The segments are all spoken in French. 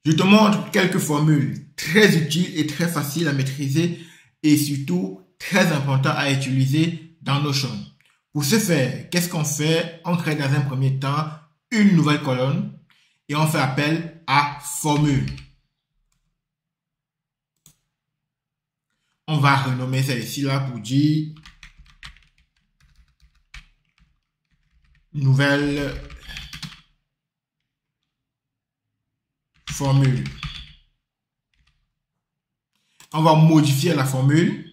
Je te montre quelques formules très utiles et très faciles à maîtriser et surtout très importantes à utiliser dans Notion. Pour ce faire, qu'est-ce qu'on fait? On crée dans un premier temps une nouvelle colonne et on fait appel à formule. On va renommer ça ici là pour dire nouvelle formule. On va modifier la formule.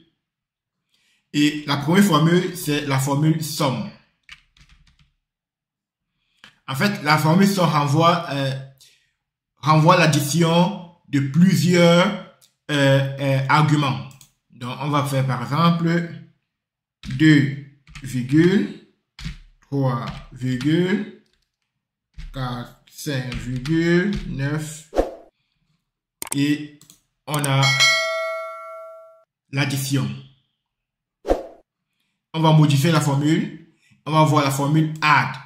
Et la première formule, c'est la formule somme. En fait, la formule somme renvoie l'addition de plusieurs arguments. Donc, on va faire par exemple 2, 3, 4, 5, 9 et on a l'addition. On va modifier la formule. On va voir la formule add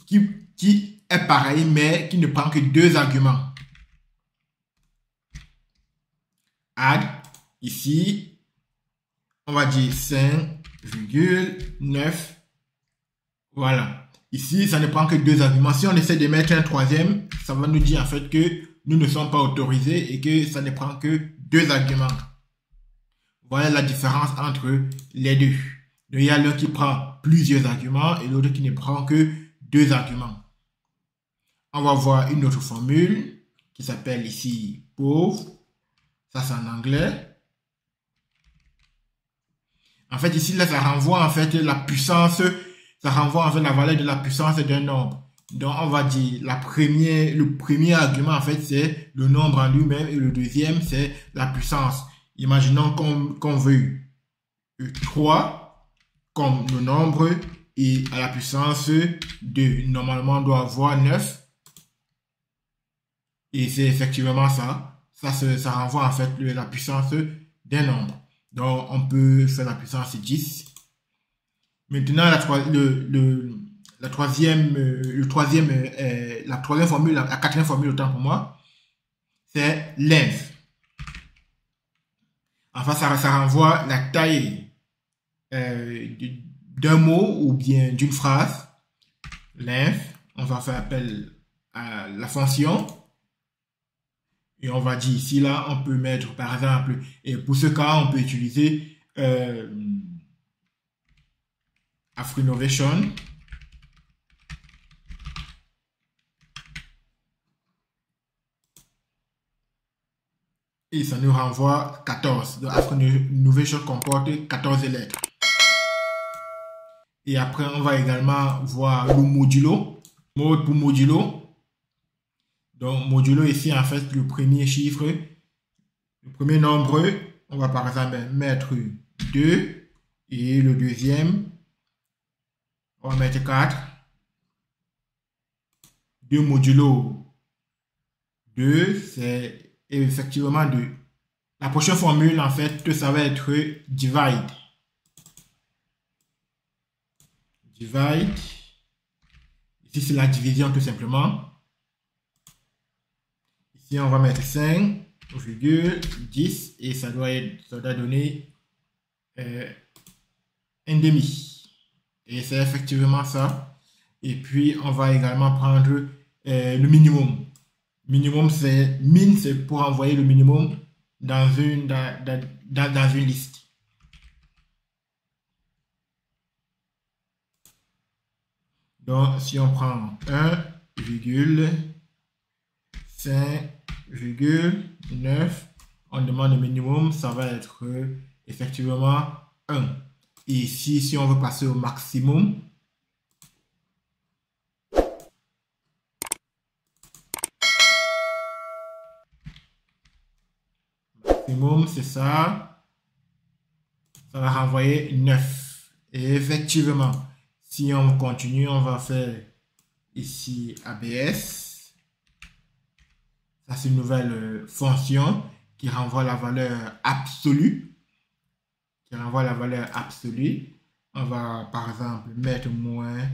qui est pareil mais qui ne prend que 2 arguments. Add, ici, on va dire 5,9. Voilà. Ici, ça ne prend que 2 arguments. Si on essaie de mettre un troisième, ça va nous dire en fait que nous ne sommes pas autorisés et que ça ne prend que 2 arguments. Voilà la différence entre les deux. Donc, il y a l'un qui prend plusieurs arguments et l'autre qui ne prend que 2 arguments. On va voir une autre formule qui s'appelle ici pauvre. Ça, c'est en anglais. En fait, ici, là, ça renvoie en fait la puissance, ça renvoie en fait la valeur de la puissance d'un nombre. Donc, on va dire le premier argument, en fait, c'est le nombre en lui-même et le deuxième, c'est la puissance. Imaginons qu'on veut 3 comme le nombre et à la puissance 2. Normalement, on doit avoir 9. Et c'est effectivement ça. Ça renvoie en fait la puissance d'un nombre. Donc, on peut faire la puissance 10. Maintenant, la troisième formule, la quatrième formule, autant pour moi, c'est length. Enfin, ça renvoie la taille d'un mot ou bien d'une phrase. Length, on va faire appel à la fonction. Et on va dire ici, là, on peut mettre, par exemple, et pour ce cas, on peut utiliser AfriNovation. Et ça nous renvoie 14. Donc, AfriNovation comporte 14 lettres. Et après, on va également voir le modulo. Mode pour modulo. Donc, modulo ici, en fait, le premier chiffre, le premier nombre, on va par exemple mettre 2 et le deuxième, on va mettre 4. 2 modulo 2, c'est effectivement 2. La prochaine formule, en fait, ça va être divide. Divide. Ici, c'est la division tout simplement. Ici, on va mettre 5,10 et ça doit donner un demi. Et c'est effectivement ça. Et puis, on va également prendre le minimum. Minimum, c'est pour envoyer le minimum dans une liste. Donc, si on prend 1,5,9, on demande le minimum, ça va être effectivement 1. Et ici, si on veut passer au maximum, c'est ça. Ça va renvoyer 9. Et effectivement, si on continue, on va faire ici ABS. Ça, c'est une nouvelle fonction qui renvoie la valeur absolue. On va par exemple mettre moins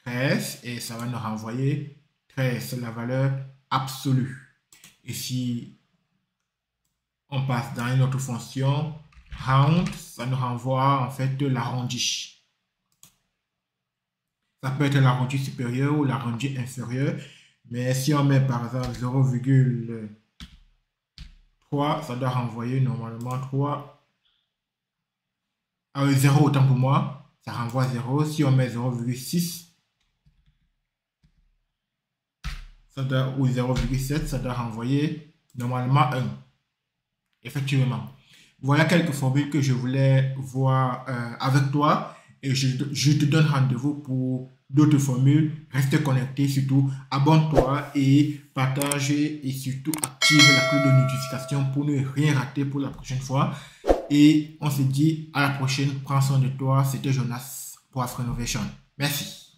13 et ça va nous renvoyer 13. C'est la valeur absolu. Et si on passe dans une autre fonction, round, ça nous renvoie en fait l'arrondi. Ça peut être l'arrondi supérieur ou l'arrondi inférieur. Mais si on met par exemple 0,3, ça doit renvoyer normalement 3. 0 autant pour moi, ça renvoie 0. Si on met 0,6, ou 0,7, ça doit renvoyer normalement 1. Effectivement. Voilà quelques formules que je voulais voir avec toi. Et je te donne rendez-vous pour d'autres formules. Reste connecté, surtout abonne-toi et partage et surtout active la cloche de notification pour ne rien rater pour la prochaine fois. Et on se dit à la prochaine. Prends soin de toi. C'était Jonas pour Afro Innovation. Merci.